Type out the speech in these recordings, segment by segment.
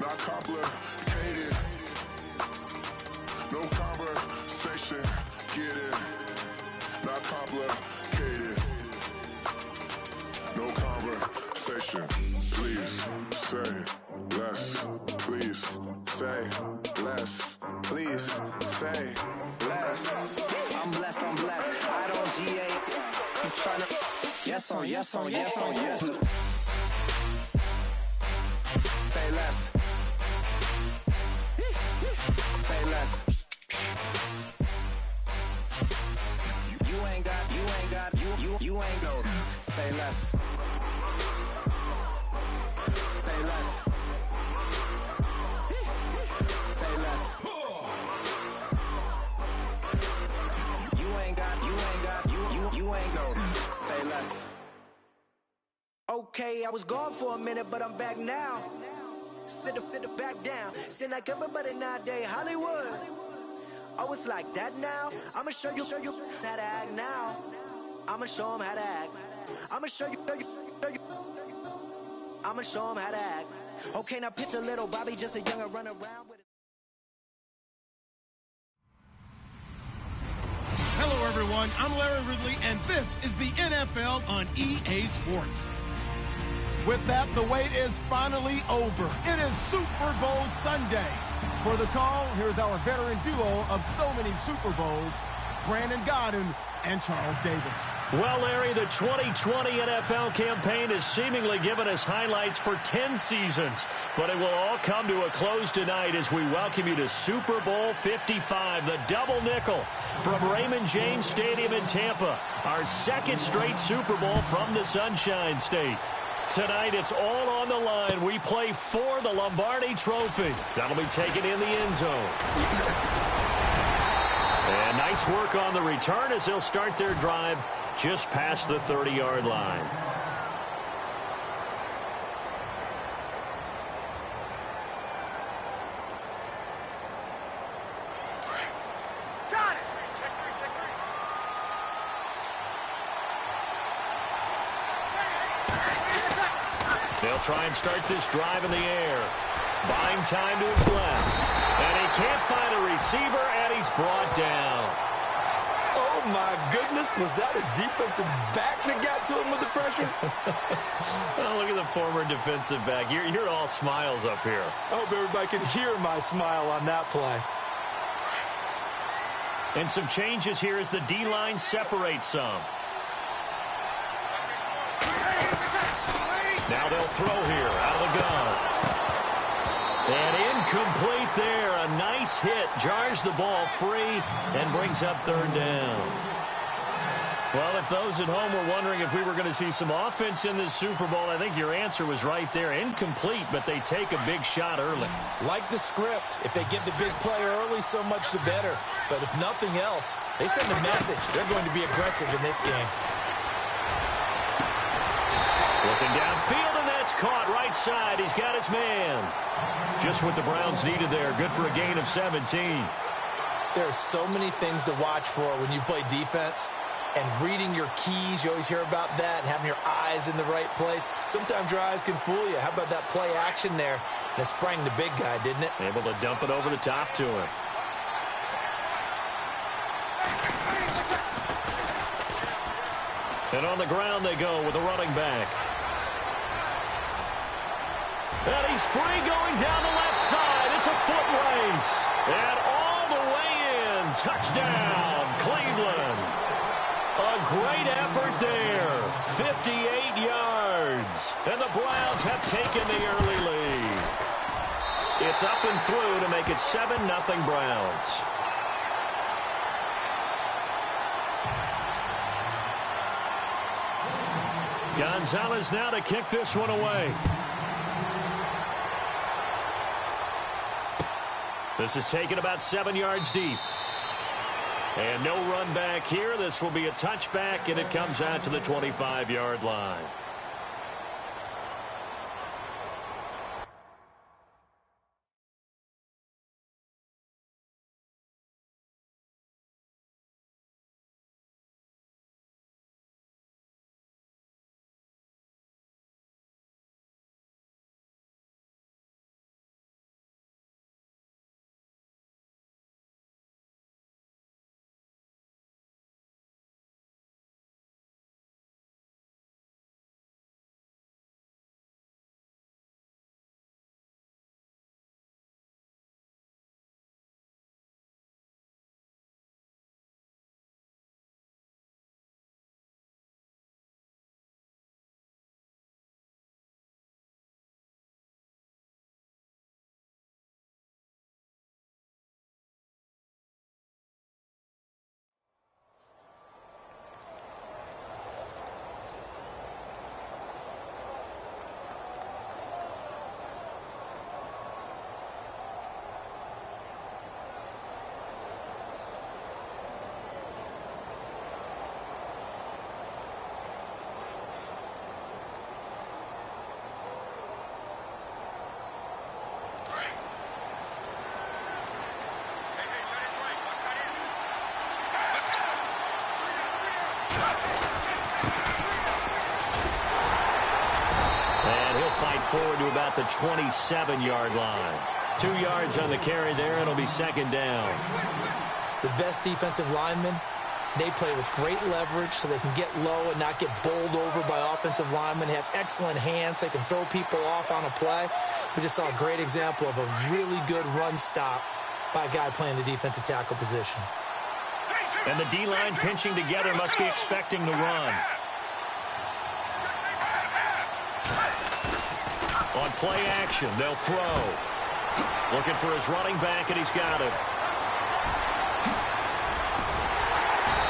not complicated. No conversation, get it, not complicated. No conversation, please say less. Please say less. Please say less. I'm blessed, I don't GA. You tryna yes on yes on yes on yes. Say less. Say less. You ain't got you ain't go. Say less. Say less. Say less. You ain't go. Say less. Okay, I was gone for a minute, but I'm back now. Sit back down. Then like everybody nowadays, Hollywood. Oh, it's like that now? I'ma show you how to act now. I'ma show them how to act. I'ma show you. I'ma show them how to act. Okay, now picture little Bobby, just a younger run around with it. Hello, everyone. I'm Larry Ridley, and this is the NFL on EA Sports. With that, the wait is finally over. It is Super Bowl Sunday. For the call, here's our veteran duo of so many Super Bowls, Brandon Godden and Charles Davis. Well, Larry, the 2020 NFL campaign has seemingly given us highlights for 10 seasons, but it will all come to a close tonight as we welcome you to Super Bowl 55, the double nickel from Raymond James Stadium in Tampa, our second straight Super Bowl from the Sunshine State. Tonight, it's all on the line. We play for the Lombardi Trophy. That'll be taken in the end zone. And nice work on the return as they'll start their drive just past the 30-yard line. They'll try and start this drive in the air. Buying time to his left. And he can't find a receiver, and he's brought down. Oh, my goodness. Was that a defensive back that got to him with the pressure? Oh, look at the former defensive back. You're all smiles up here. I hope everybody can hear my smile on that play. And some changes here as the D-line separates some. Now they'll throw here out of the gun. And incomplete there. A nice hit. Jars the ball free and brings up third down. Well, if those at home were wondering if we were going to see some offense in this Super Bowl, I think your answer was right there. Incomplete, but they take a big shot early. Like the script. If they get the big play early, so much the better. But if nothing else, they send a message. They're going to be aggressive in this game. Looking downfield, and that's caught right side. He's got his man. Just what the Browns needed there. Good for a gain of 17. There are so many things to watch for when you play defense. And reading your keys, you always hear about that, and having your eyes in the right place. Sometimes your eyes can fool you. How about that play action there? And it sprang the big guy, didn't it? Able to dump it over the top to him. And on the ground they go with a running back. And he's free going down the left side. It's a foot race. And all the way in. Touchdown, Cleveland. A great effort there. 58 yards. And the Browns have taken the early lead. It's up and through to make it 7-0 Browns. Gonzalez now to kick this one away. This is taken about 7 yards deep. And no run back here. This will be a touchback, and it comes out to the 25-yard line. And he'll fight forward to about the 27-yard line. 2 yards on the carry there, and it'll be second down. The best defensive linemen, they play with great leverage so they can get low and not get bowled over by offensive linemen. They have excellent hands. They can throw people off on a play. We just saw a great example of a really good run stop by a guy playing the defensive tackle position. And the D-line pinching together must be expecting the run. On play action, they'll throw. Looking for his running back, and he's got it.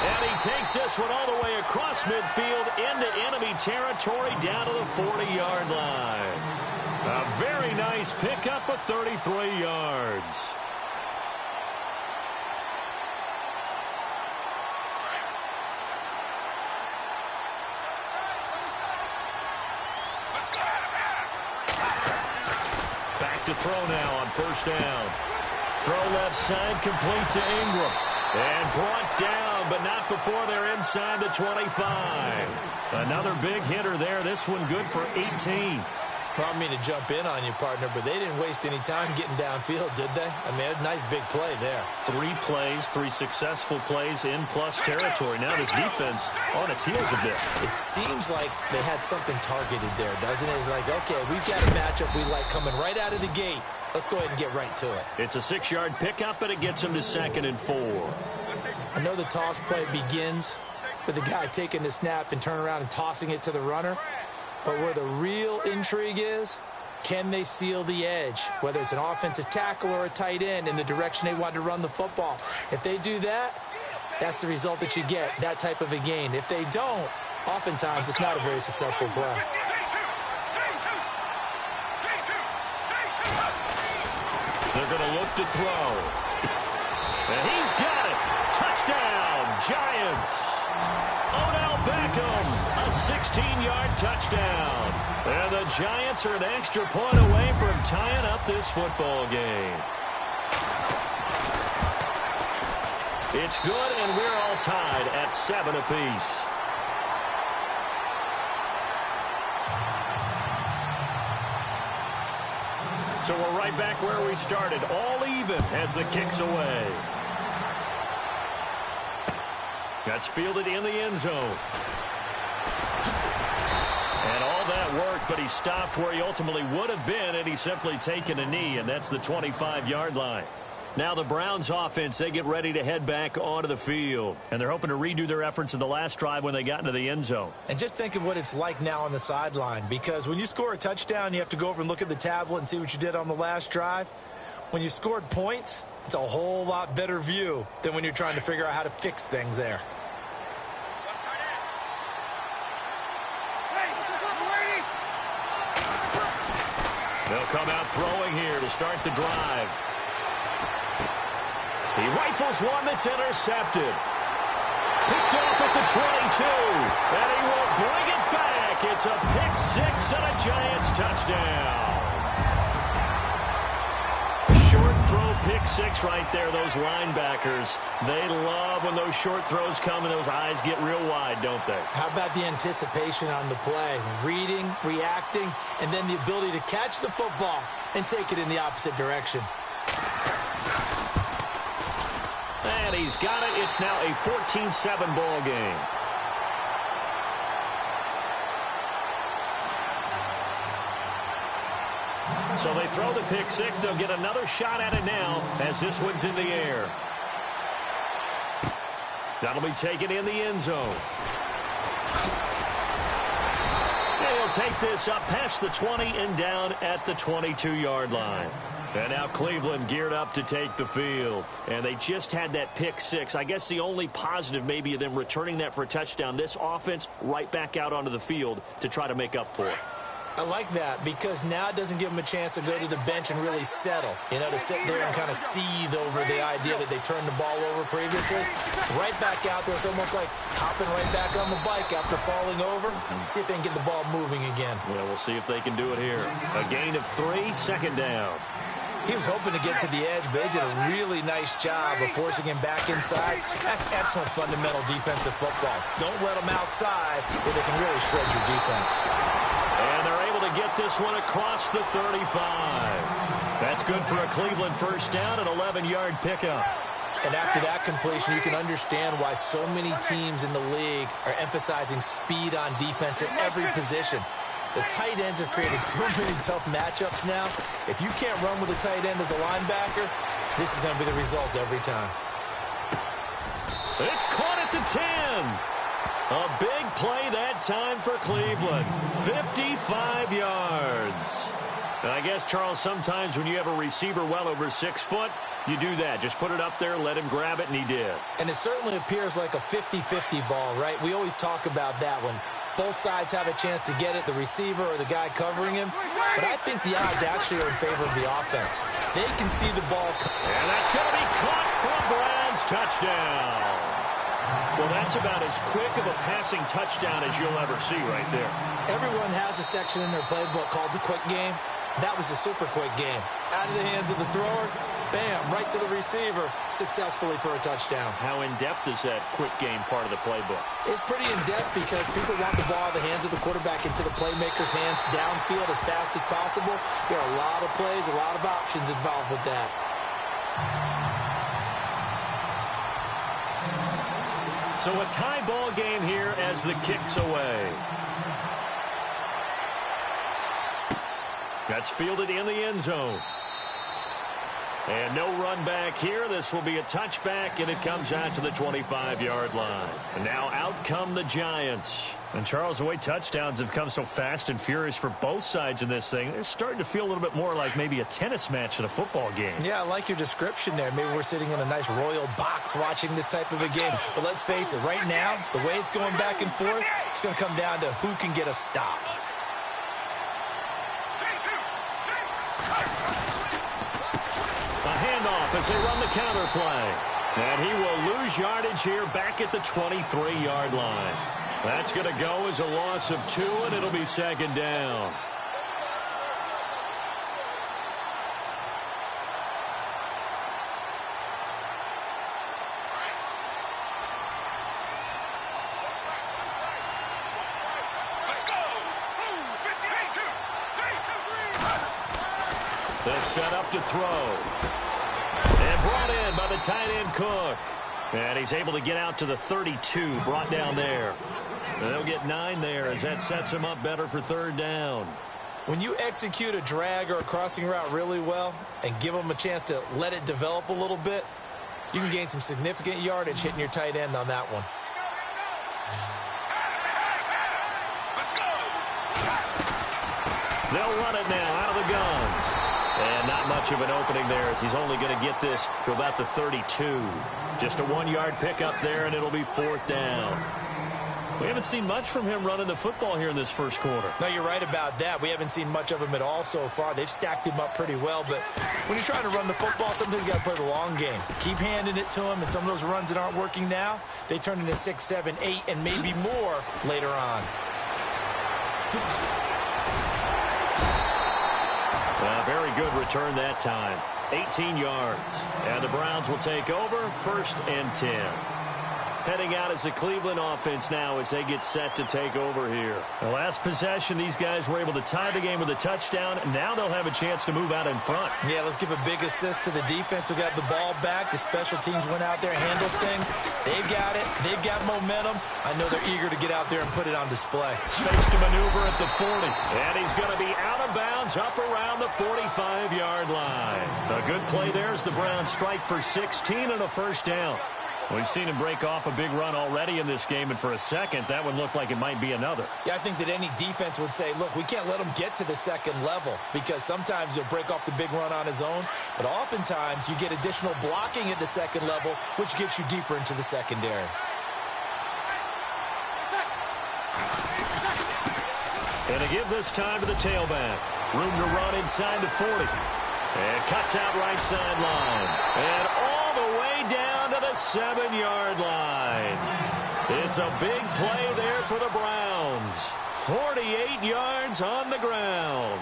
And he takes this one all the way across midfield into enemy territory down to the 40-yard line. A very nice pickup of 33 yards. To throw now on first down. Throw left side, complete to Ingram. And brought down, but not before they're inside the 25. Another big hitter there. This one good for 18. I don't mean to jump in on you, partner, but they didn't waste any time getting downfield, did they? I mean, a nice big play there. 3 plays, 3 successful plays in plus territory. Now this defense on its heels a bit. It seems like they had something targeted there, doesn't it? It's like, okay, we've got a matchup we like coming right out of the gate. Let's go ahead and get right to it. It's a 6-yard pickup, and it gets them to 2nd and 4. I know the toss play begins with the guy taking the snap and turn around and tossing it to the runner. But where the real intrigue is, can they seal the edge, whether it's an offensive tackle or a tight end in the direction they want to run the football? If they do that, that's the result that you get, that type of a gain. If they don't, oftentimes it's not a very successful play. They're going to look to throw. And he's got it. Touchdown, Giants. Odell Beckham, a 16-yard touchdown. And the Giants are an extra point away from tying up this football game. It's good, and we're all tied at 7 apiece. So we're right back where we started, all even as the kick's away. That's fielded in the end zone. And all that work, but he stopped where he ultimately would have been, and he's simply taken a knee, and that's the 25-yard line. Now the Browns offense, they get ready to head back onto the field, and they're hoping to redo their efforts in the last drive when they got into the end zone. And just think of what it's like now on the sideline, because when you score a touchdown, you have to go over and look at the tablet and see what you did on the last drive. When you scored points, it's a whole lot better view than when you're trying to figure out how to fix things there. They'll come out throwing here to start the drive. He rifles one that's intercepted. Picked off at the 22. And he will bring it back. It's a pick six and a Giants touchdown. Short throw pick six right there. Those linebackers, they love when those short throws come and those eyes get real wide, don't they? How about the anticipation on the play? Reading, reacting, and then the ability to catch the football and take it in the opposite direction. And he's got it. It's now a 14-7 ball game. So they throw the pick six. They'll get another shot at it now as this one's in the air. That'll be taken in the end zone. And he'll take this up past the 20 and down at the 22-yard line. And now Cleveland geared up to take the field. And they just had that pick six. I guess the only positive maybe of them returning that for a touchdown. This offense right back out onto the field to try to make up for it. I like that because now it doesn't give them a chance to go to the bench and really settle. You know, to sit there and kind of seethe over the idea that they turned the ball over previously. Right back out there. It's almost like hopping right back on the bike after falling over. See if they can get the ball moving again. Well, we'll see if they can do it here. A gain of 3, second down. He was hoping to get to the edge, but they did a really nice job of forcing him back inside. That's excellent fundamental defensive football. Don't let them outside where they can really shred your defense. And they're able to get get this one across the 35. That's good for a Cleveland first down, an 11-yard pickup. And after that completion, you can understand why so many teams in the league are emphasizing speed on defense at every position. The tight ends have created so many tough matchups now. If you can't run with a tight end as a linebacker, this is going to be the result every time. It's caught at the 10. A big play that time for Cleveland. 55 yards. And I guess, Charles, sometimes when you have a receiver well over 6 foot, you do that. Just put it up there, let him grab it, and he did. And it certainly appears like a 50-50 ball, right? We always talk about that when both sides have a chance to get it, the receiver or the guy covering him. But I think the odds actually are in favor of the offense. They can see the ball. And that's going to be caught for a Browns touchdown. Well, that's about as quick of a passing touchdown as you'll ever see right there. Everyone has a section in their playbook called the quick game. That was a super quick game. Out of the hands of the thrower, bam, right to the receiver, successfully for a touchdown. How in-depth is that quick game part of the playbook? It's pretty in-depth because people want the ball out of the hands of the quarterback into the playmaker's hands downfield as fast as possible. There are a lot of plays, a lot of options involved with that. So a tie ball game here as the kick's away. That's fielded in the end zone. And no run back here. This will be a touchback, and it comes out to the 25-yard line. And now out come the Giants. And, Charles, the way touchdowns have come so fast and furious for both sides in this thing, it's starting to feel a little bit more like maybe a tennis match than a football game. Yeah, I like your description there. Maybe we're sitting in a nice royal box watching this type of a game. But let's face it, right now, the way it's going back and forth, it's going to come down to who can get a stop. A handoff as they run the counter play. And he will lose yardage here back at the 23-yard line. That's going to go as a loss of 2, and it'll be second down. They're set up to throw. And brought in by the tight end Cook. And he's able to get out to the 32, brought down there. And they'll get 9 there as that sets him up better for third down. When you execute a drag or a crossing route really well and give them a chance to let it develop a little bit, you can gain some significant yardage hitting your tight end on that one. They'll run it now out of the gun. And not much of an opening there as he's only going to get this to about the 32. Just a 1-yard pickup there, and it'll be fourth down. We haven't seen much from him running the football here in this first quarter. No, you're right about that. We haven't seen much of him at all so far. They've stacked him up pretty well, but when you're trying to run the football, sometimes you got to play the long game. Keep handing it to him, and some of those runs that aren't working now, they turn into 6, 7, 8, and maybe more later on. Very good return that time. 18 yards. And the Browns will take over, 1st and 10. Heading out as the Cleveland offense now as they get set to take over here. The last possession, these guys were able to tie the game with a touchdown. Now they'll have a chance to move out in front. Yeah, let's give a big assist to the defense who got the ball back. The special teams went out there, handled things. They've got it. They've got momentum. I know they're eager to get out there and put it on display. Space to maneuver at the 40. And he's going to be out of bounds up around the 45-yard line. A good play there as the Browns strike for 16 and a first down. We've seen him break off a big run already in this game, and for a second, that one looked like it might be another. Yeah, I think that any defense would say, look, we can't let him get to the second level because sometimes he'll break off the big run on his own, but oftentimes you get additional blocking at the second level, which gets you deeper into the secondary. And to give this time to the tailback. Room to run inside the 40. And cuts out right sideline. And all the way down to the 7-yard line. It's a big play there for the Browns. 48 yards on the ground.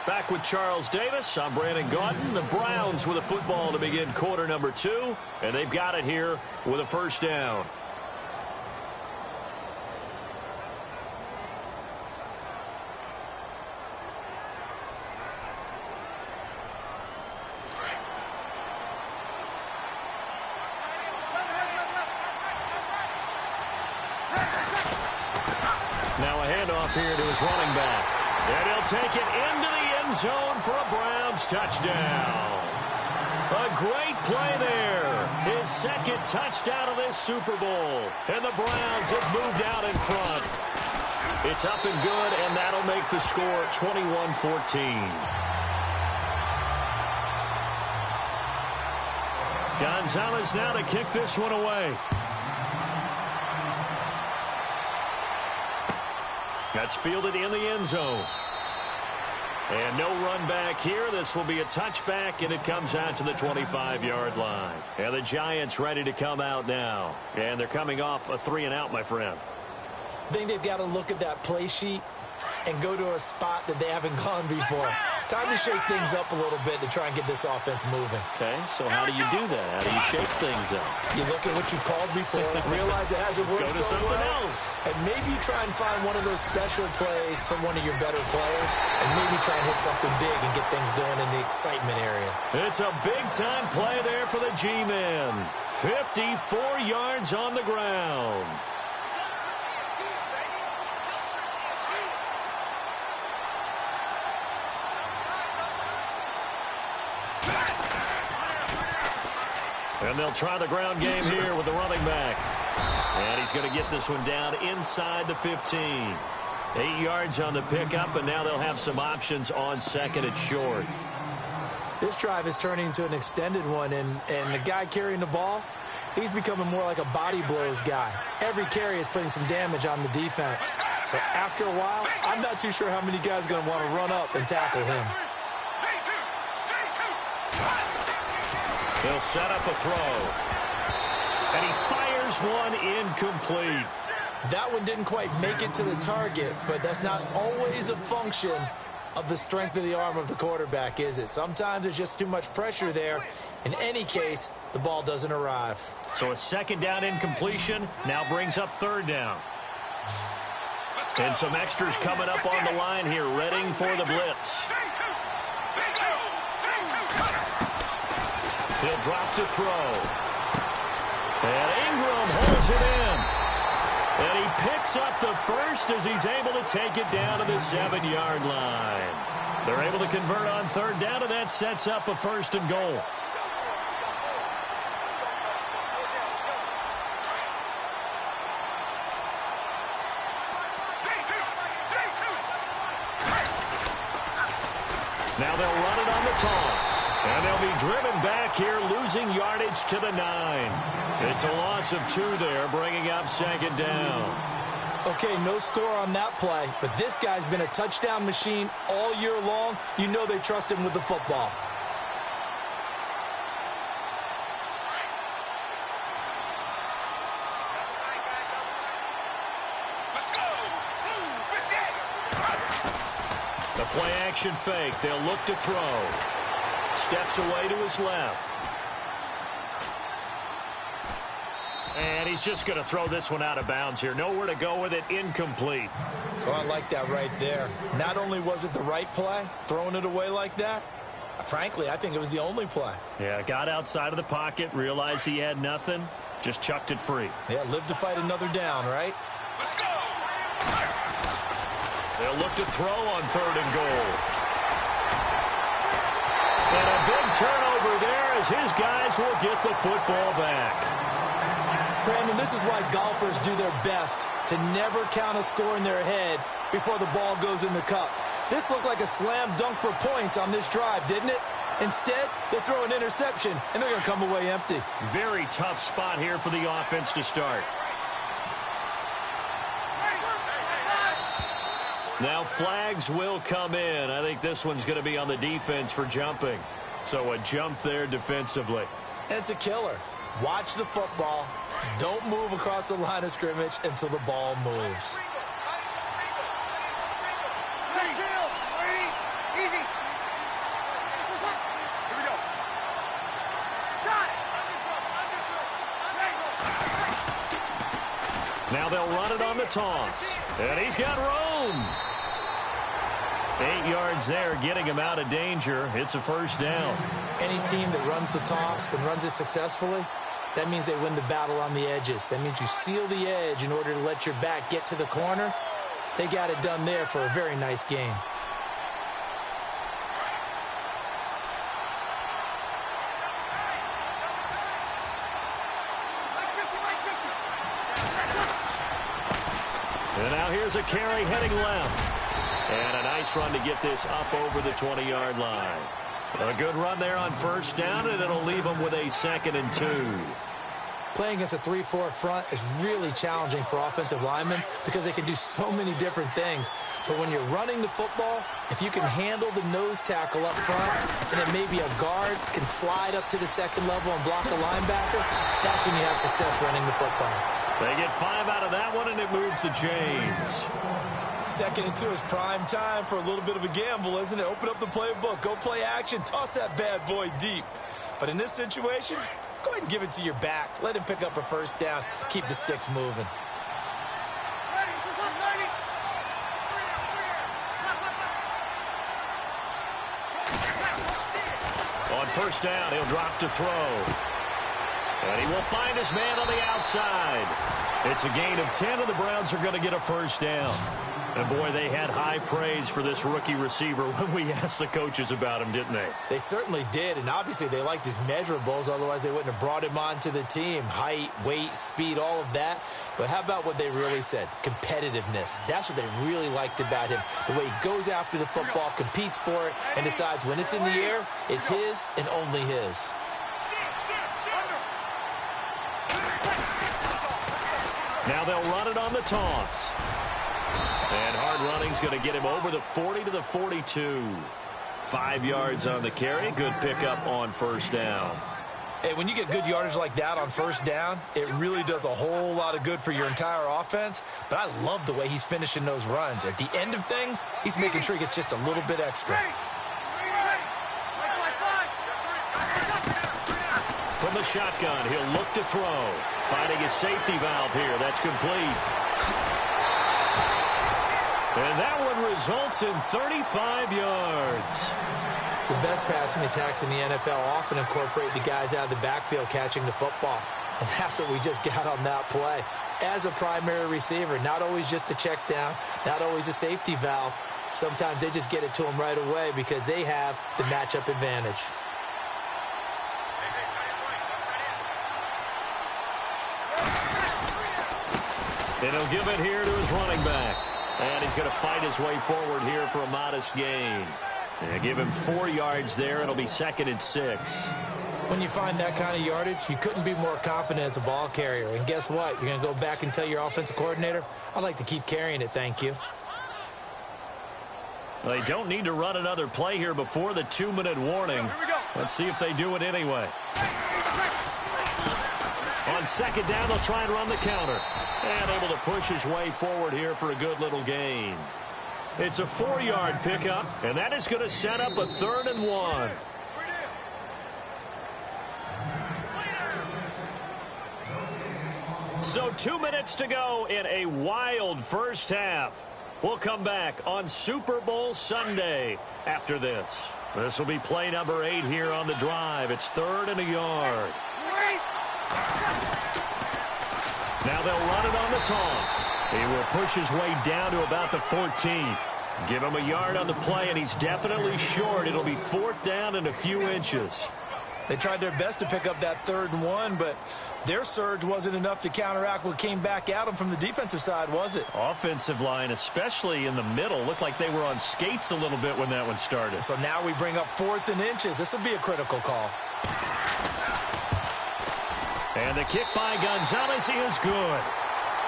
Back with Charles Davis. I'm Brandon Gaudin. The Browns with a football to begin quarter number 2, and they've got it here with a first down. Now a handoff here to his running back. And he'll take it into the end zone for a Browns touchdown. A great play there. His second touchdown of this Super Bowl. And the Browns have moved out in front. It's up and good, and that'll make the score 21-14. Gonzalez now to kick this one away. That's fielded in the end zone. And no run back here. This will be a touchback, and it comes out to the 25-yard line. And the Giants ready to come out now. And they're coming off a 3-and-out, my friend. I think they've got to look at that play sheet and go to a spot that they haven't gone before. Time to shake things up a little bit to try and get this offense moving. Okay, so how do you do that? How do you shake things up? You look at what you called before, realize it hasn't worked Go to so something well, else. and maybe you try and find one of those special plays from one of your better players, and maybe try and hit something big and get things going in the excitement area. It's a big-time play there for the G-Men. 54 yards on the ground. And they'll try the ground game here with the running back. And he's going to get this one down inside the 15. 8 yards on the pickup, and now they'll have some options on second and short. This drive is turning into an extended one, and the guy carrying the ball, he's becoming more like a body blows guy. Every carry is putting some damage on the defense. So after a while, I'm not too sure how many guys are going to want to run up and tackle him. He'll set up a throw. And he fires one incomplete. That one didn't quite make it to the target, but that's not always a function of the strength of the arm of the quarterback, is it? Sometimes there's just too much pressure there. In any case, the ball doesn't arrive. So a second down incompletion now brings up third down. And some extras coming up on the line here, readying for the blitz. He'll drop to throw. And Ingram holds it in. And he picks up the first as he's able to take it down to the 7-yard line. They're able to convert on third down, and that sets up a first and goal. Now they'll run it on the toss. And they'll be driven back here, losing yardage to the 9. It's a loss of 2 there, bringing up second down. Okay, no score on that play, but this guy's been a touchdown machine all year long. You know they trust him with the football. The play action fake. They'll look to throw. Steps away to his left. And he's just going to throw this one out of bounds here. Nowhere to go with it. Incomplete. Oh, I like that right there. Not only was it the right play, throwing it away like that, frankly, I think it was the only play. Yeah, got outside of the pocket, realized he had nothing, just chucked it free. Yeah, live to fight another down, right? Let's go! They'll look to throw on third and goal. And a big turnover there as his guys will get the football back. Brandon, this is why golfers do their best to never count a score in their head before the ball goes in the cup. This looked like a slam dunk for points on this drive, didn't it? Instead, they throw an interception, and they're going to come away empty. Very tough spot here for the offense to start. Now flags will come in. I think this one's going to be on the defense for jumping. So a jump there defensively. And it's a killer. Watch the football. Don't move across the line of scrimmage until the ball moves. Easy. they'll run it on the toss. And he's got room. 8 yards there, getting him out of danger. It's a first down. Any team that runs the toss and runs it successfully, that means they win the battle on the edges. That means you seal the edge in order to let your back get to the corner. They got it done there for a very nice game. And now here's a carry heading left. And a nice run to get this up over the 20-yard line. A good run there on first down, and it'll leave them with a 2nd and 2. Playing against a 3-4 front is really challenging for offensive linemen because they can do so many different things. But when you're running the football, if you can handle the nose tackle up front, and then maybe a guard can slide up to the second level and block a linebacker, that's when you have success running the football. They get 5 out of that one, and it moves to James. 2nd and 2 is prime time for a little bit of a gamble, isn't it? Open up the playbook, go play action, toss that bad boy deep. But in this situation, go ahead and give it to your back. Let him pick up a first down. Keep the sticks moving. On first down, he'll drop to throw. And he will find his man on the outside. It's a gain of 10, and the Browns are going to get a first down. And, boy, they had high praise for this rookie receiver when we asked the coaches about him, didn't they? They certainly did, and obviously they liked his measurables. Otherwise, they wouldn't have brought him onto the team. Height, weight, speed, all of that. But how about what they really said? Competitiveness. That's what they really liked about him. The way he goes after the football, competes for it, and decides when it's in the air, it's his and only his. Now they'll run it on the toss. And hard running's going to get him over the 40 to the 42. 5 yards on the carry. Good pickup on first down. Hey, when you get good yardage like that on first down, it really does a whole lot of good for your entire offense. But I love the way he's finishing those runs. At the end of things, he's making sure he gets just a little bit extra. From the shotgun, he'll look to throw. Finding his safety valve here. That's complete. And that one results in 35 yards. The best passing attacks in the NFL often incorporate the guys out of the backfield catching the football. And that's what we just got on that play. As a primary receiver, not always just a check down, not always a safety valve. Sometimes they just get it to them right away because they have the matchup advantage. And he'll give it here to his running back. And he's going to fight his way forward here for a modest gain. And give him 4 yards there. It'll be 2nd and 6. When you find that kind of yardage, you couldn't be more confident as a ball carrier. And guess what? You're going to go back and tell your offensive coordinator, I'd like to keep carrying it, thank you. Well, they don't need to run another play here before the 2-minute warning. Let's see if they do it anyway. On second down, they'll try and run the counter. And able to push his way forward here for a good little gain. It's a 4-yard pickup, and that is going to set up a 3rd and 1. So 2 minutes to go in a wild first half. We'll come back on Super Bowl Sunday after this. This will be play number 8 here on the drive. It's 3rd and a yard. Now they'll run it on the toss. He will push his way down to about the 14. Give him a yard on the play, and he's definitely short. It'll be 4th down and a few inches. They tried their best to pick up that 3rd and 1, but their surge wasn't enough to counteract what came back at them from the defensive side, was it? Offensive line, especially in the middle, looked like they were on skates a little bit when that one started. So now we bring up 4th and inches. This will be a critical call. And the kick by Gonzalez is good.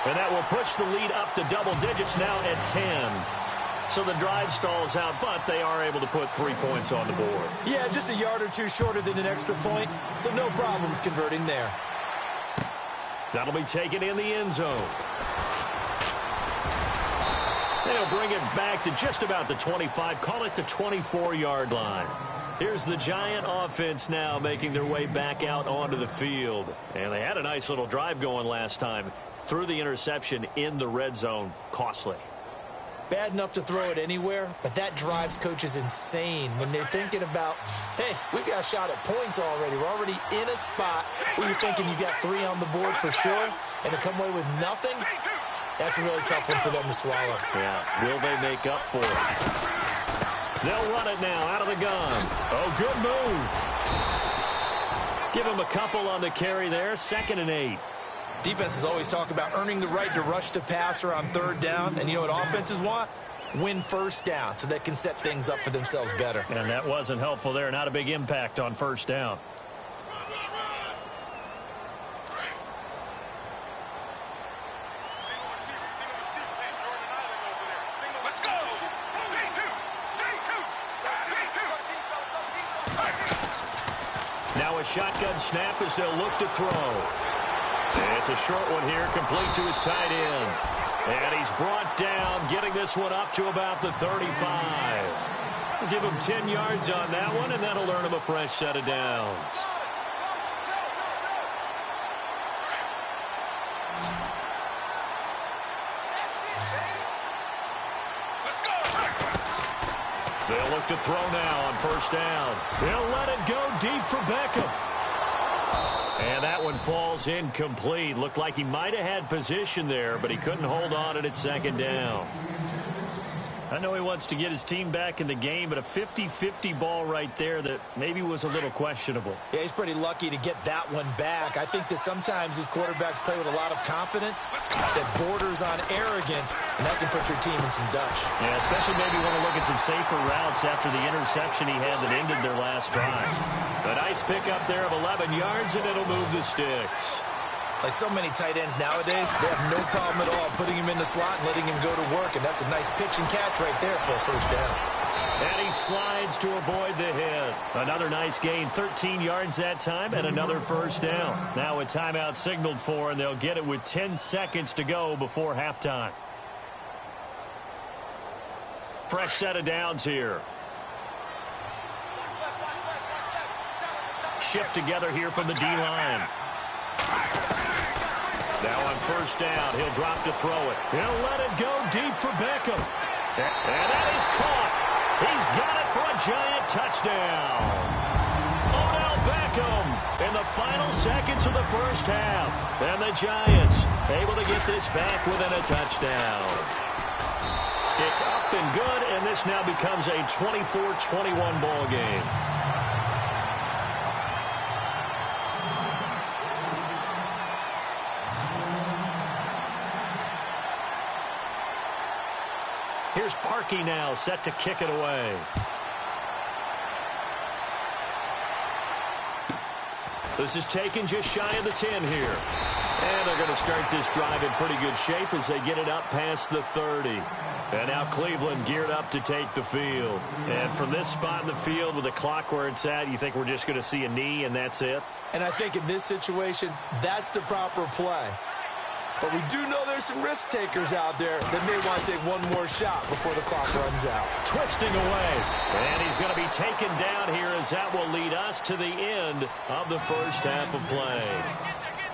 And that will push the lead up to double digits now at 10. So the drive stalls out, but they are able to put 3 points on the board. Yeah, just a yard or two shorter than an extra point. So no problems converting there. That'll be taken in the end zone. They'll bring it back to just about the 25, call it the 24-yard line. Here's the Giant offense now making their way back out onto the field. And they had a nice little drive going last time. threw the interception in the red zone. Costly. Bad enough to throw it anywhere, but that drives coaches insane when they're thinking about, hey, we got a shot at points already. We're already in a spot where you're thinking you got 3 on the board for sure, and to come away with nothing, that's a really tough one for them to swallow. Yeah, will they make up for it? They'll run it now out of the gun. Oh, good move. Give him a couple on the carry there, 2nd and 8. Defenses always talk about earning the right to rush the passer on 3rd down. And you know what offenses want? Win 1st down so they can set things up for themselves better. And that wasn't helpful there. Not a big impact on 1st down. Now a shotgun snap as they'll look to throw. It's a short one here, complete to his tight end. And he's brought down, getting this one up to about the 35. We'll give him 10 yards on that one, and that'll earn him a fresh set of downs. They'll look to throw now on 1st down. They'll let it go deep for Beckham. And that one falls incomplete. Looked like he might have had position there, but he couldn't hold on at 2nd down. I know he wants to get his team back in the game, but a 50-50 ball right there that maybe was a little questionable. Yeah, he's pretty lucky to get that one back. I think that sometimes these quarterbacks play with a lot of confidence that borders on arrogance, and that can put your team in some dutch. Yeah, especially maybe want to look at some safer routes after the interception he had that ended their last drive. A nice pickup there of 11 yards, and it'll move the sticks. Like so many tight ends nowadays, they have no problem at all putting him in the slot and letting him go to work, and that's a nice pitch and catch right there for a 1st down. And he slides to avoid the hit. Another nice gain, 13 yards that time, and another 1st down. Now a timeout signaled for, and they'll get it with 10 seconds to go before halftime. Fresh set of downs here. Shift together here from the D-line. Now on 1st down, he'll drop to throw it. He'll let it go deep for Beckham. And that is caught. He's got it for a giant touchdown. Odell Beckham in the final seconds of the 1st half. And the Giants able to get this back within a touchdown. It's up and good, and this now becomes a 24-21 ball game. Here's Parkey now, set to kick it away. This is taken just shy of the 10 here. And they're going to start this drive in pretty good shape as they get it up past the 30. And now Cleveland geared up to take the field. And from this spot in the field with the clock where it's at, you think we're just going to see a knee and that's it? And I think in this situation, that's the proper play. But we do know there's some risk takers out there that may want to take one more shot before the clock runs out. Twisting away. And he's going to be taken down here as that will lead us to the end of the 1st half of play.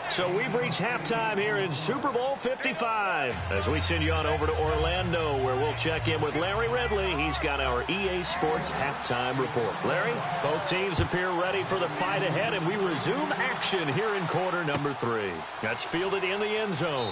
So we've reached halftime here in Super Bowl 55 as we send you on over to Orlando where we'll check in with Larry Ridley. He's got our EA Sports halftime report. Larry, both teams appear ready for the fight ahead, and we resume action here in quarter number 3. That's fielded in the end zone.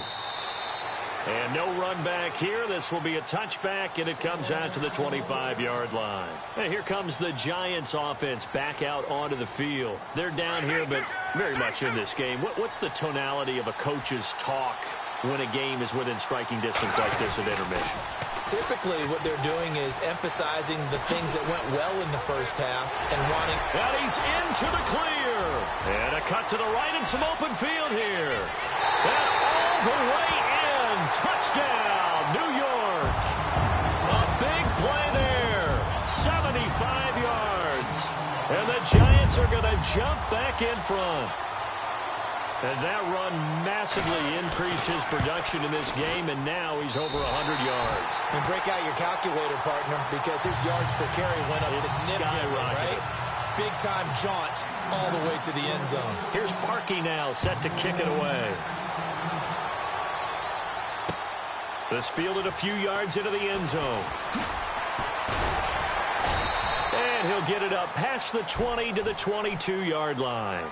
And no run back here. This will be a touchback, and it comes out to the 25-yard line. And here comes the Giants offense back out onto the field. They're down here, but very much in this game. What's the tonality of a coach's talk when a game is within striking distance like this at intermission? Typically, what they're doing is emphasizing the things that went well in the 1st half and wanting... And he's into the clear. And a cut to the right and some open field here. And all the way in. Touchdown, New York. A big play there. 75 yards. And the Giants are going to jump back in front. And that run massively increased his production in this game, and now he's over 100 yards. And break out your calculator, partner, because his yards per carry went up significantly, right? Big-time jaunt all the way to the end zone. Here's Parkey now, set to kick it away. This fielded a few yards into the end zone. And he'll get it up past the 20 to the 22-yard line.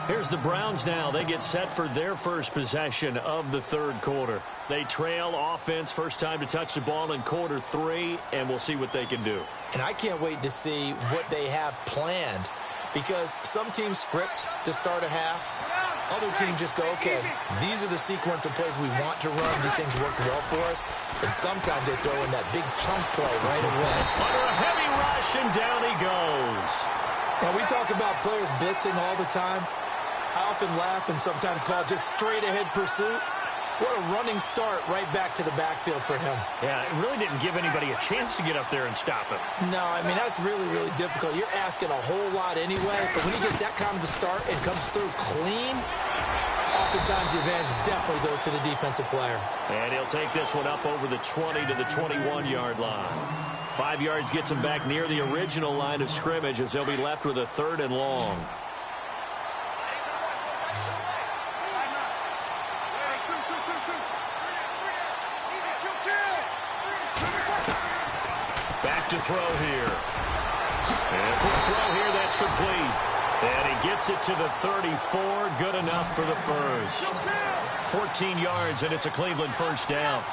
Here's the Browns now. They get set for their first possession of the third quarter. They trail offense, first time to touch the ball in quarter 3, and we'll see what they can do. And I can't wait to see what they have planned, because some teams script to start a half. Other teams just go, okay, these are the sequence of plays we want to run. These things worked well for us. And sometimes they throw in that big chunk play right away. Under a heavy rush, and down he goes. Now, we talk about players blitzing all the time. I often laugh and sometimes call it just straight-ahead pursuit. What a running start right back to the backfield for him. Yeah, it really didn't give anybody a chance to get up there and stop him. No, I mean, that's really, really difficult. You're asking a whole lot anyway, but when he gets that kind of a start and comes through clean, oftentimes the advantage definitely goes to the defensive player. And he'll take this one up over the 20 to the 21-yard line. 5 yards gets him back near the original line of scrimmage as they'll be left with a 3rd and long. Back to throw here. And for a throw here, that's complete. And he gets it to the 34. Good enough for the first. 14 yards, and it's a Cleveland first down.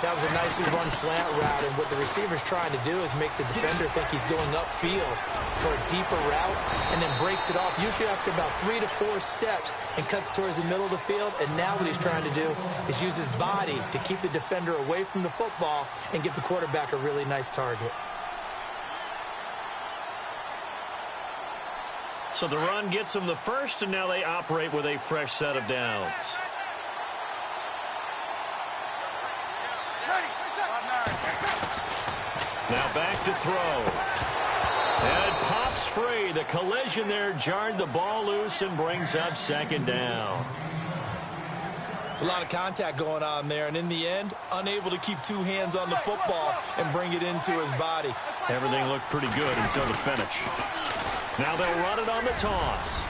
That was a nicely run slant route, and what the receiver's trying to do is make the defender think he's going upfield for a deeper route and then breaks it off, usually after about 3 to 4 steps, and cuts towards the middle of the field. And now what he's trying to do is use his body to keep the defender away from the football and give the quarterback a really nice target. So the run gets them the first, and now they operate with a fresh set of downs. Now back to throw. And it pops free. The collision there jarred the ball loose and brings up 2nd down. It's a lot of contact going on there, and in the end, unable to keep 2 hands on the football and bring it into his body. Everything looked pretty good until the finish. Now they'll run it on the toss.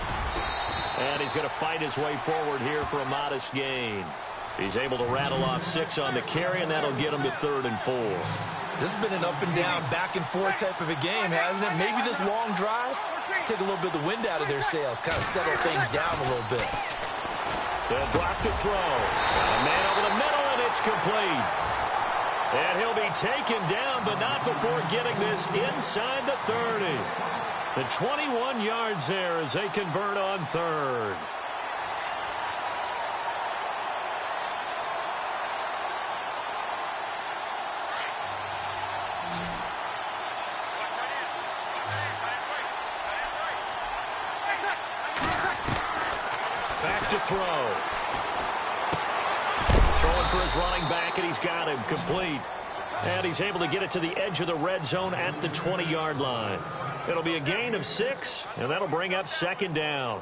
And he's going to fight his way forward here for a modest gain. He's able to rattle off 6 on the carry, and that'll get him to 3rd and 4. This has been an up-and-down, back-and-forth type of a game, hasn't it? Maybe this long drive, take a little bit of the wind out of their sails, kind of settle things down a little bit. They'll drop the throw. Got a man over the middle, and it's complete. And he'll be taken down, but not before getting this inside the 30. The 21 yards there as they convert on 3rd. Back to throw. Throwing for his running back, and he's got him complete. And he's able to get it to the edge of the red zone at the 20-yard line. It'll be a gain of 6, and that'll bring up 2nd down.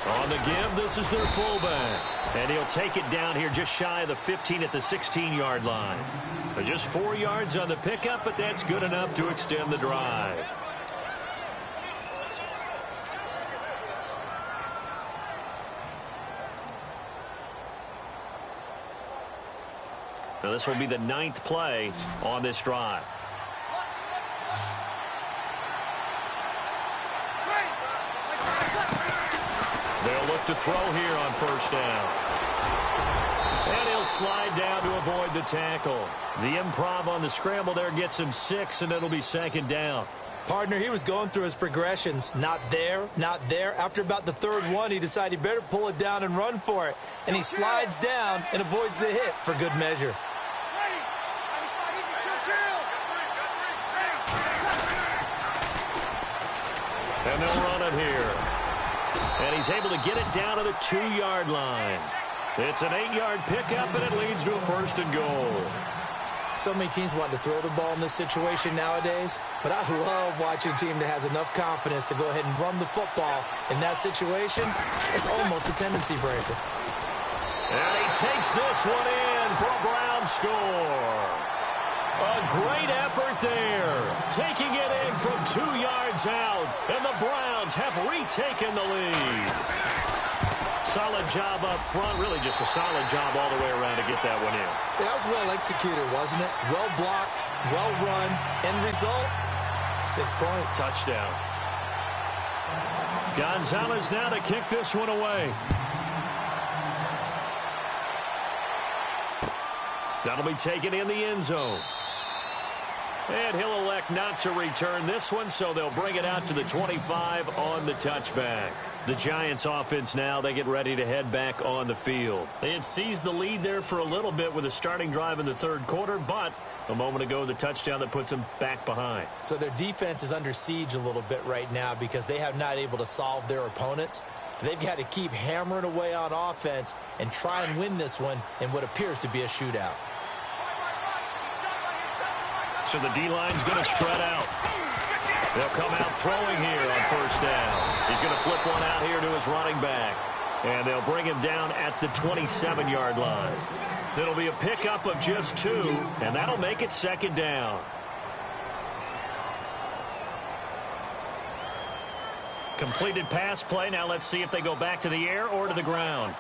On the give, this is their fullback. And he'll take it down here just shy of the 15 at the 16-yard line. Just 4 yards on the pickup, but that's good enough to extend the drive. Now this will be the 9th play on this drive. They'll look to throw here on first down. And he'll slide down to avoid the tackle. The improv on the scramble there gets him 6, and it'll be 2nd down. Partner, he was going through his progressions. Not there, not there. After about the 3rd one, he decided he better pull it down and run for it. And he slides down and avoids the hit for good measure. And they'll run it here. And he's able to get it down to the 2-yard line. It's an 8-yard pickup, and it leads to a 1st and goal. So many teams want to throw the ball in this situation nowadays, but I love watching a team that has enough confidence to go ahead and run the football in that situation. It's almost a tendency breaker. And he takes this one in for a Brown score. A great effort there, taking it in from 2 yards out, and the Browns have retaken the lead. Solid job up front, really just a solid job all the way around to get that one in. That was well executed, wasn't it? Well blocked, well run. End result, 6 points. Touchdown. Gonzalez now to kick this one away. That'll be taken in the end zone. And he'll elect not to return this one, so they'll bring it out to the 25 on the touchback. The Giants offense now, they get ready to head back on the field. They had seized the lead there for a little bit with a starting drive in the third quarter, but a moment ago, the touchdown that puts them back behind. So their defense is under siege a little bit right now because they have not able to solve their opponents. So they've got to keep hammering away on offense and try and win this one in what appears to be a shootout. So the D-line's going to spread out. They'll come out throwing here on first down. He's going to flip one out here to his running back. And they'll bring him down at the 27-yard line. It'll be a pickup of just 2, and that'll make it second down. Completed pass play. Now let's see if they go back to the air or to the ground.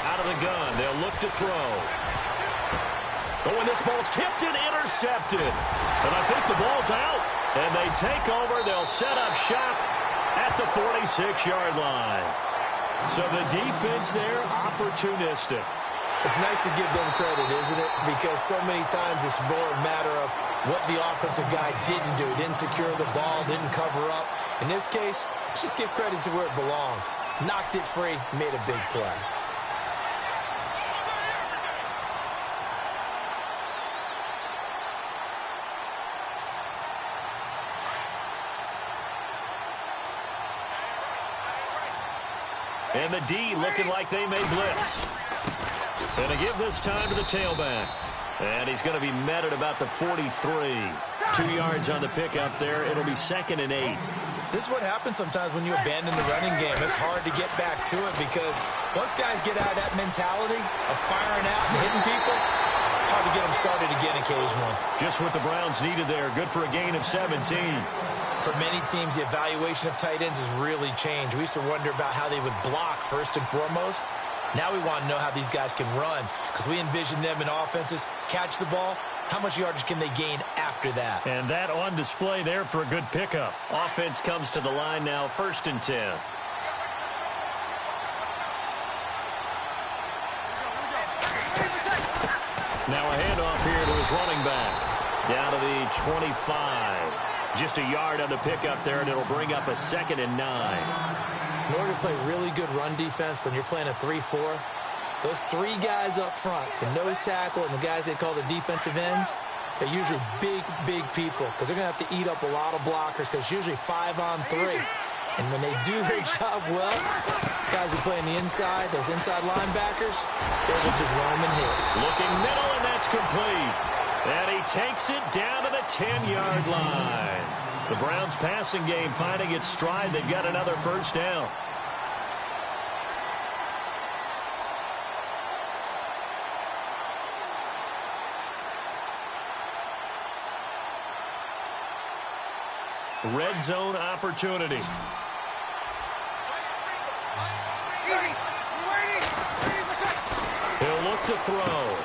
Out of the gun. They'll look to throw. Oh, and this ball's tipped and intercepted. And I think the ball's out. And they take over. They'll set up shop at the 46-yard line. So the defense there, opportunistic. It's nice to give them credit, isn't it? Because so many times it's more a matter of what the offensive guy didn't do. Didn't secure the ball, didn't cover up. In this case, let's just give credit to where it belongs. Knocked it free, made a big play. And the D looking like they may blitz. And to give this time to the tailback. And he's going to be met at about the 43. 2 yards on the pickup there. It'll be 2nd and 8. This is what happens sometimes when you abandon the running game. It's hard to get back to it because once guys get out of that mentality of firing out and hitting people, hard to get them started again occasionally. Just what the Browns needed there. Good for a gain of 17. For many teams, the evaluation of tight ends has really changed. We used to wonder about how they would block first and foremost. Now we want to know how these guys can run because we envision them in offenses catch the ball. How much yardage can they gain after that? And that on display there for a good pickup. Offense comes to the line now, 1st and 10. Now a handoff here to his running back. Down to the 25. Just a yard on the pickup there, and it'll bring up a 2nd and 9. In order to play really good run defense when you're playing a 3-4, those 3 guys up front, the nose tackle and the guys they call the defensive ends, they're usually big, big people because they're going to have to eat up a lot of blockers because it's usually 5-on-3. And when they do their job well, guys who play on the inside, those inside linebackers, they will just roam and hit. Looking middle, and that's complete. And he takes it down to the 10-yard line. The Browns passing game finding its stride. They've got another first down. Red zone opportunity. He'll look to throw.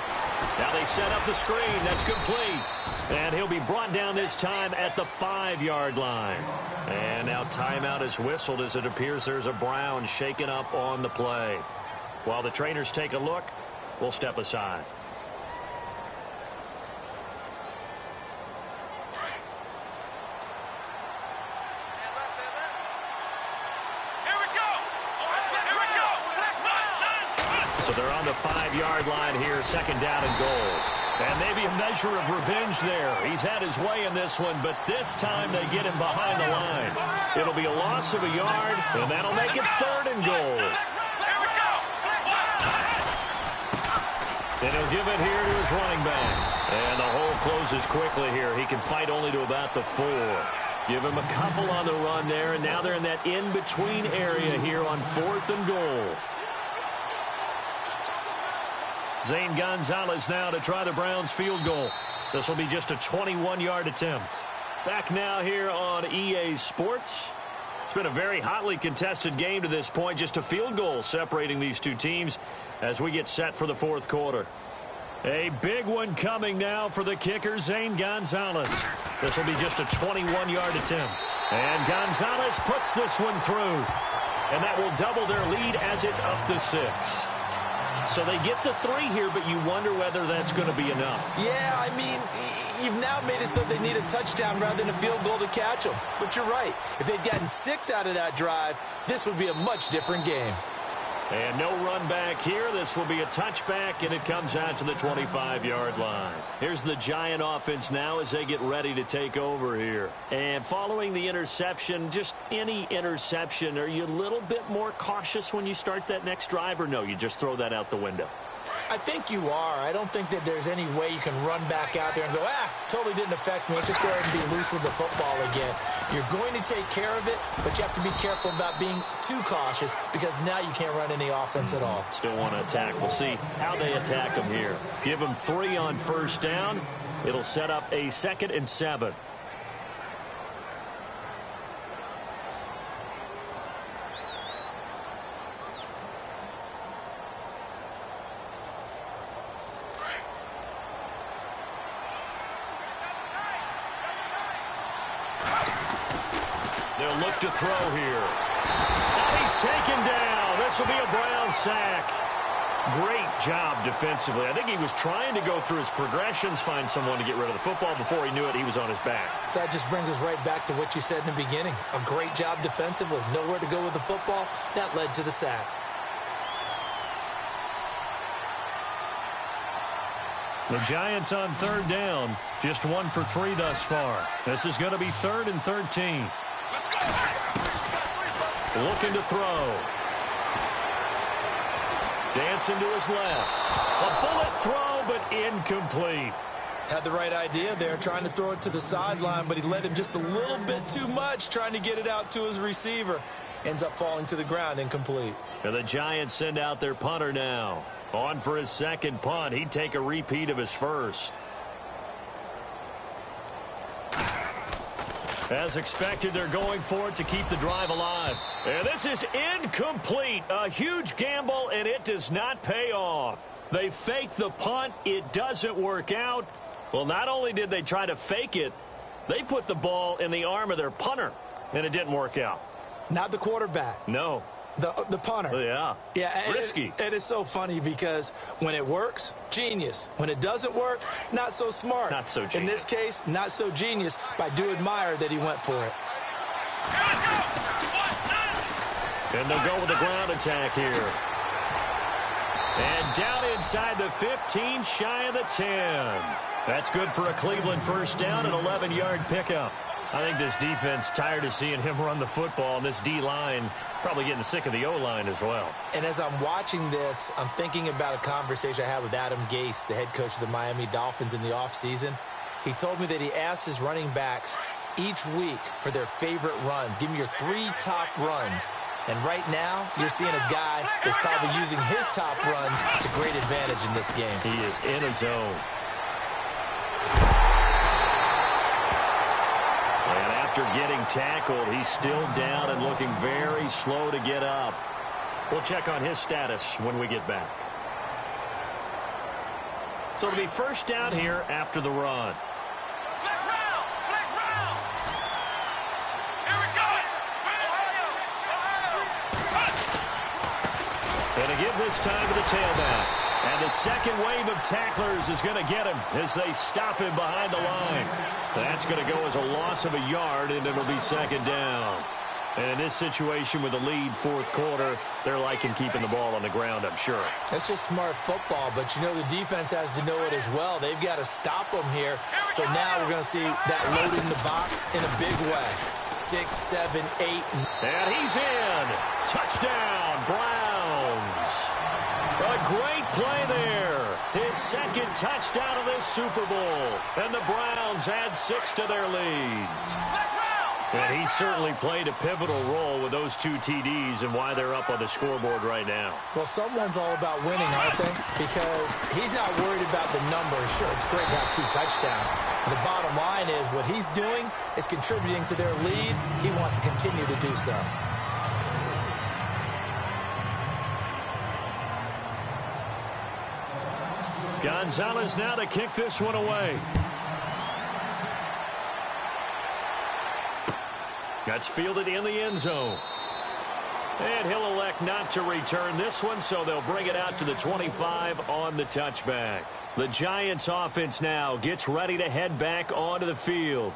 Now they set up the screen. That's complete. And he'll be brought down this time at the 5-yard line. And now timeout is whistled as it appears there's a Brown shaken up on the play. While the trainers take a look, we'll step aside. So they're on the 5-yard line here, 2nd down and goal. And maybe a measure of revenge there. He's had his way in this one, but this time they get him behind the line. It'll be a loss of a yard, and that'll make it 3rd and goal. And he'll give it here to his running back. And the hole closes quickly here. He can fight only to about the 4. Give him a couple on the run there, and now they're in that in-between area here on 4th and goal. Zane Gonzalez now to try the Browns field goal. This will be just a 21-yard attempt. Back now here on EA Sports. It's been a very hotly contested game to this point. Just a field goal separating these two teams as we get set for the 4th quarter. A big one coming now for the kicker, Zane Gonzalez. This will be just a 21-yard attempt. And Gonzalez puts this one through. And that will double their lead as it's up to 6. So they get the 3 here, but you wonder whether that's going to be enough. Yeah, I mean, you've now made it so they need a touchdown rather than a field goal to catch them. But you're right. If they'd gotten 6 out of that drive, this would be a much different game. And no run back here. This will be a touchback, and it comes out to the 25-yard line. Here's the Giant offense now as they get ready to take over here. And following the interception, just any interception, are you a little bit more cautious when you start that next drive, or no, you just throw that out the window? I think you are. I don't think that there's any way you can run back out there and go, totally didn't affect me. Let's just go ahead and be loose with the football again. You're going to take care of it, but you have to be careful about being too cautious because now you can't run any offense at all. Still want to attack. We'll see how they attack them here. Give them 3 on first down. It'll set up a 2nd and 7. They'll look to throw here. And he's taken down. This will be a Brown sack. Great job defensively. I think he was trying to go through his progressions, find someone to get rid of the football. Before he knew it, he was on his back. So that just brings us right back to what you said in the beginning. A great job defensively. Nowhere to go with the football. That led to the sack. The Giants on 3rd down. Just 1 for 3 thus far. This is going to be 3rd and 13. Looking to throw. Dancing to his left. A bullet throw, but incomplete. Had the right idea there, trying to throw it to the sideline, but he led him just a little bit too much, trying to get it out to his receiver. Ends up falling to the ground, incomplete. And the Giants send out their punter now. On for his 2nd punt. He'd take a repeat of his first. As expected, they're going for it to keep the drive alive. And this is incomplete. A huge gamble, and it does not pay off. They fake the punt. It doesn't work out. Well, not only did they try to fake it, they put the ball in the arm of their punter, and it didn't work out. Not the quarterback. No. The punter. Yeah. Yeah. Risky. It is so funny because when it works, genius. When it doesn't work, not so smart. Not so genius. In this case, not so genius, but I do admire that he went for it. And they'll go with the ground attack here. And down inside the 15, shy of the 10. That's good for a Cleveland first down, an 11-yard pickup. I think this defense tired of seeing him run the football, and this D-line probably getting sick of the O-line as well. And as I'm watching this, I'm thinking about a conversation I had with Adam Gase, the head coach of the Miami Dolphins in the offseason. He told me that he asked his running backs each week for their favorite runs. Give me your 3 top runs. And right now, you're seeing a guy that's probably using his top runs to great advantage in this game. He is in a zone. And after getting tackled, he's still down and looking very slow to get up. We'll check on his status when we get back. So it'll be first down here after the run. And to give this time to the tailback. And the second wave of tacklers is going to get him as they stop him behind the line. That's going to go as a loss of a yard, and it'll be second down. And in this situation with the lead, 4th quarter, they're liking keeping the ball on the ground, I'm sure. That's just smart football, but you know the defense has to know it as well. They've got to stop them here. So now we're going to see that load in the box in a big way. 6, 7, 8. And he's in. Touchdown, Browns. A great play there. His second touchdown of this Super Bowl. And the Browns add 6 to their lead. And he certainly played a pivotal role with those 2 TDs and why they're up on the scoreboard right now. Well, someone's all about winning, aren't they? Because he's not worried about the numbers. Sure, it's great to have 2 touchdowns. The bottom line is what he's doing is contributing to their lead. He wants to continue to do so. Gonzalez now to kick this one away. That's fielded in the end zone. And he'll elect not to return this one, so they'll bring it out to the 25 on the touchback. The Giants offense now gets ready to head back onto the field.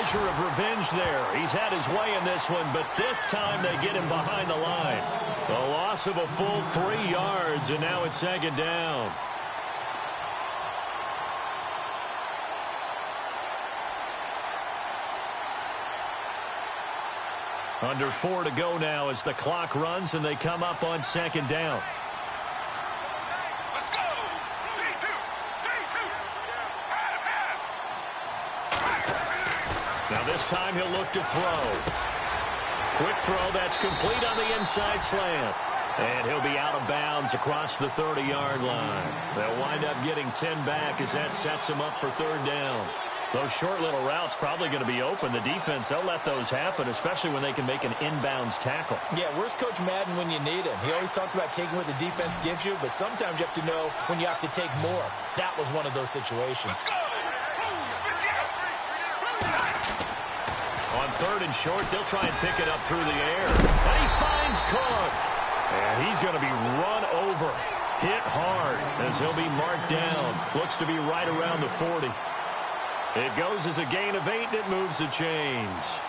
Of revenge there. He's had his way in this one, but this time they get him behind the line. A loss of a full 3 yards, and now it's second down. Under 4 to go now as the clock runs and they come up on second down. Now this time he'll look to throw. Quick throw that's complete on the inside slant. And he'll be out of bounds across the 30-yard line. They'll wind up getting 10 back as that sets them up for third down. Those short little routes probably going to be open. The defense, they'll let those happen, especially when they can make an inbounds tackle. Yeah, where's Coach Madden when you need him? He always talked about taking what the defense gives you, but sometimes you have to know when you have to take more. That was one of those situations. On third and short, they'll try and pick it up through the air. And he finds Cook. And he's going to be run over. Hit hard as he'll be marked down. Looks to be right around the 40. It goes as a gain of 8, and it moves the chains.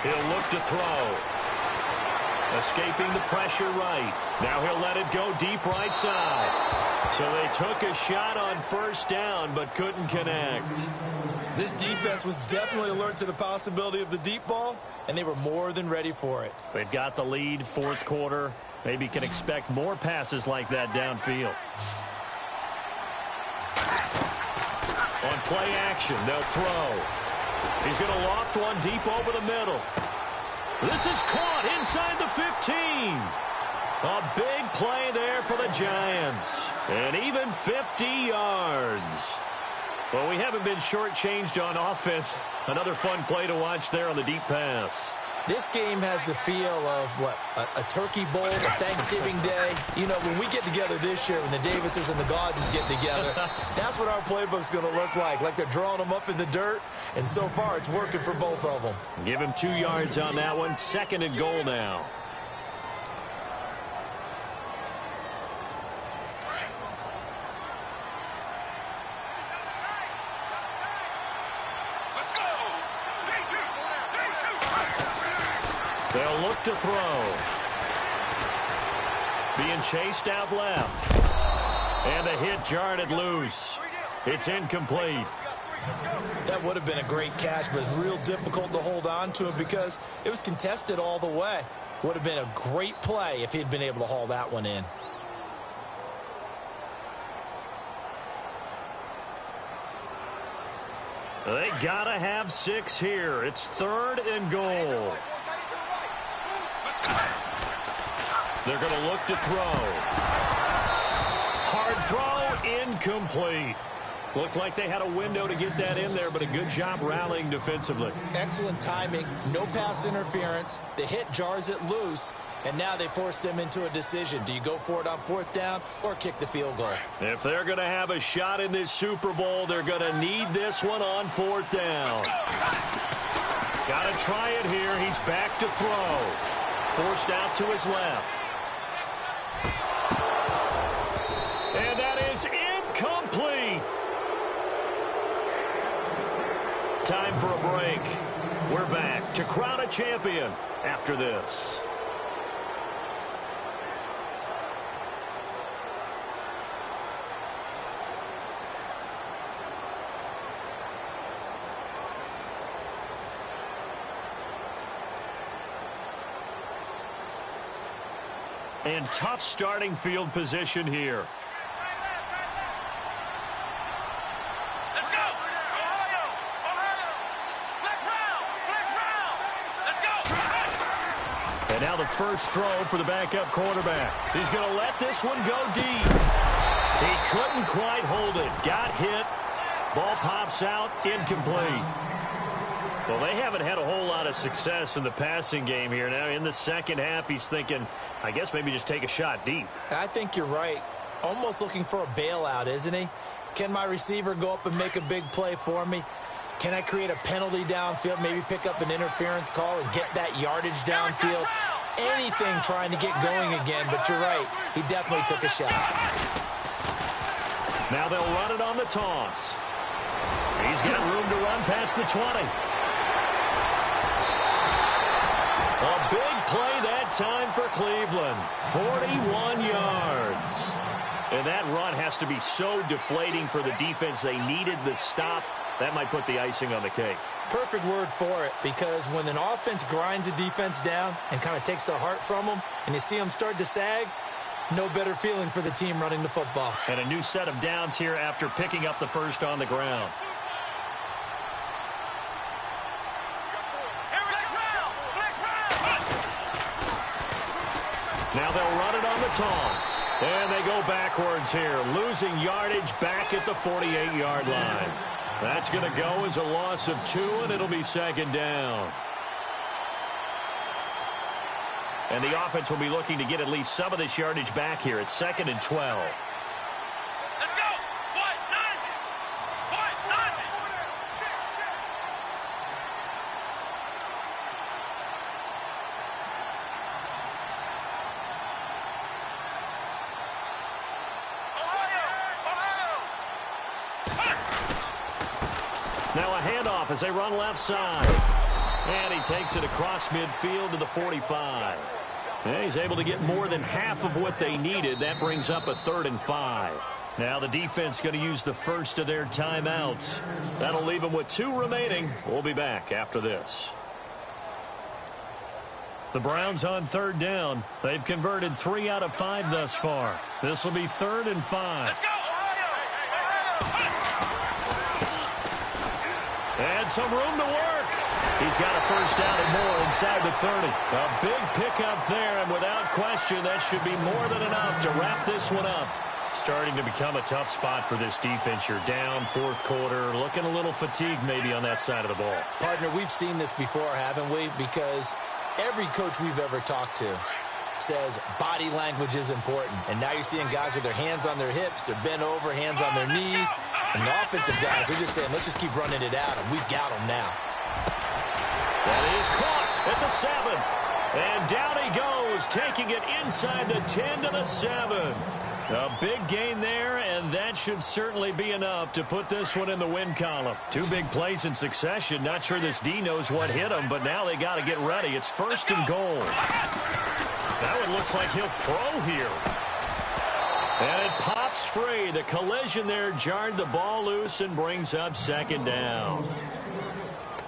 He'll look to throw. Escaping the pressure right. Now he'll let it go deep right side. So they took a shot on first down but couldn't connect. This defense was definitely alert to the possibility of the deep ball, and they were more than ready for it. They've got the lead, fourth quarter. Maybe can expect more passes like that downfield. On play action, they'll throw. He's going to loft one deep over the middle. This is caught inside the 15. A big play there for the Giants. And even 50 yards. Well, we haven't been shortchanged on offense. Another fun play to watch there on the deep pass. This game has the feel of, what, a turkey bowl, a Thanksgiving day. You know, when we get together this year, when the Davises and the Gaudens get together, that's what our playbook's going to look like. Like they're drawing them up in the dirt, and so far it's working for both of them. Give him 2 yards on that one. Second and goal now. They'll look to throw. Being chased out left. And the hit jarred it loose. It's incomplete. That would have been a great catch, but it's real difficult to hold on to it because it was contested all the way. Would have been a great play if he'd been able to haul that one in. They gotta have 6 here. It's third and goal. They're going to look to throw. Hard throw, incomplete. Looked like they had a window to get that in there, but a good job rallying defensively. Excellent timing, no pass interference. The hit jars it loose, and now they force them into a decision. Do you go for it on fourth down or kick the field goal? If they're going to have a shot in this Super Bowl, they're going to need this one on fourth down. Got to try it here. He's back to throw. Forced out to his left. And that is incomplete. Time for a break. We're back to crown a champion after this. And tough starting field position here. Let's go! Ohio! Ohio! Let's go! And now the first throw for the backup quarterback. He's going to let this one go deep. He couldn't quite hold it. Got hit. Ball pops out. Incomplete. Well, they haven't had a whole lot of success in the passing game here. Now, in the second half, he's thinking, I guess maybe just take a shot deep. I think you're right. Almost looking for a bailout, isn't he? Can my receiver go up and make a big play for me? Can I create a penalty downfield, maybe pick up an interference call and get that yardage downfield? Anything trying to get going again, but you're right. He definitely took a shot. Now they'll run it on the toss. He's got room to run past the 20. A big play that time for Cleveland. 41 yards. And that run has to be so deflating for the defense. They needed the stop. That might put the icing on the cake. Perfect word for it, because when an offense grinds a defense down and kind of takes their heart from them, and you see them start to sag, no better feeling for the team running the football. And a new set of downs here after picking up the first on the ground. Now they'll run it on the toss. And they go backwards here, losing yardage back at the 48-yard line. That's going to go as a loss of 2, and it'll be second down. And the offense will be looking to get at least some of this yardage back here at 2nd and 12. Let's go! What? 90! What? 90! Now a handoff as they run left side. And he takes it across midfield to the 45. And he's able to get more than half of what they needed. That brings up a 3rd and 5. Now the defense going to use the first of their timeouts. That'll leave them with 2 remaining. We'll be back after this. The Browns on 3rd down. They've converted 3 out of 5 thus far. This will be 3rd and 5. Let's go, Ohio! And some room to work. He's got a first down and more inside the 30. A big pickup there, and without question, that should be more than enough to wrap this one up. Starting to become a tough spot for this defense. You're down 4th quarter, looking a little fatigued maybe on that side of the ball. Partner, we've seen this before, haven't we? Because every coach we've ever talked to says body language is important. And now you're seeing guys with their hands on their hips, they're bent over, hands on their knees. And the offensive guys are just saying, let's just keep running it out, and we've got them now. That is caught at the 7. And down he goes, taking it inside the 10 to the 7. A big gain there, and that should certainly be enough to put this one in the win column. 2 big plays in succession. Not sure this D knows what hit him, but now they got to get ready. It's 1st and goal. That one looks like he'll throw here. And it pops free. The collision there jarred the ball loose and brings up 2nd down.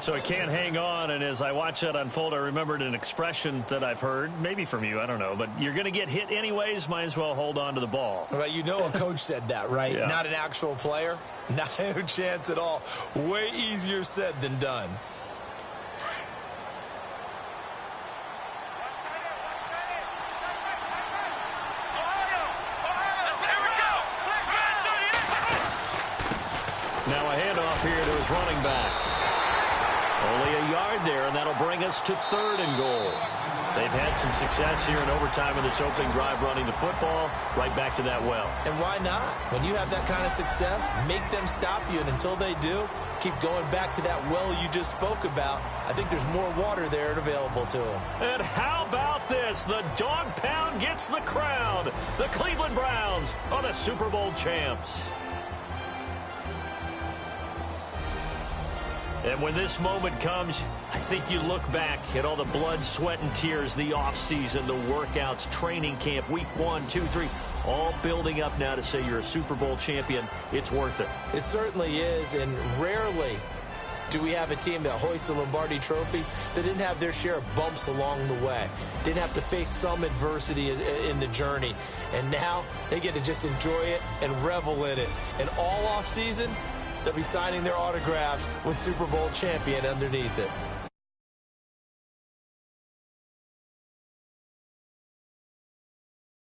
So it can't hang on, and as I watch that unfold, I remembered an expression that I've heard, maybe from you, I don't know, but you're going to get hit anyways, might as well hold on to the ball. Well, you know a coach said that, right? Yeah. Not an actual player. No chance at all. Way easier said than done. Now a handoff here to his running back. Only a yard there, and that'll bring us to 3rd and goal. They've had some success here in overtime in this opening drive running the football right back to that well. And why not? When you have that kind of success, make them stop you, and until they do, keep going back to that well you just spoke about. I think there's more water there and available to them. And how about this? The dog pound gets the crown. The Cleveland Browns are the Super Bowl champs. And when this moment comes, I think you look back at all the blood, sweat, and tears, the offseason, the workouts, training camp, week 1, 2, 3, all building up now to say you're a Super Bowl champion. It's worth it. It certainly is, and rarely do we have a team that hoists the Lombardi Trophy that didn't have their share of bumps along the way, didn't have to face some adversity in the journey, and now they get to just enjoy it and revel in it. And all offseason, they'll be signing their autographs with Super Bowl champion underneath it.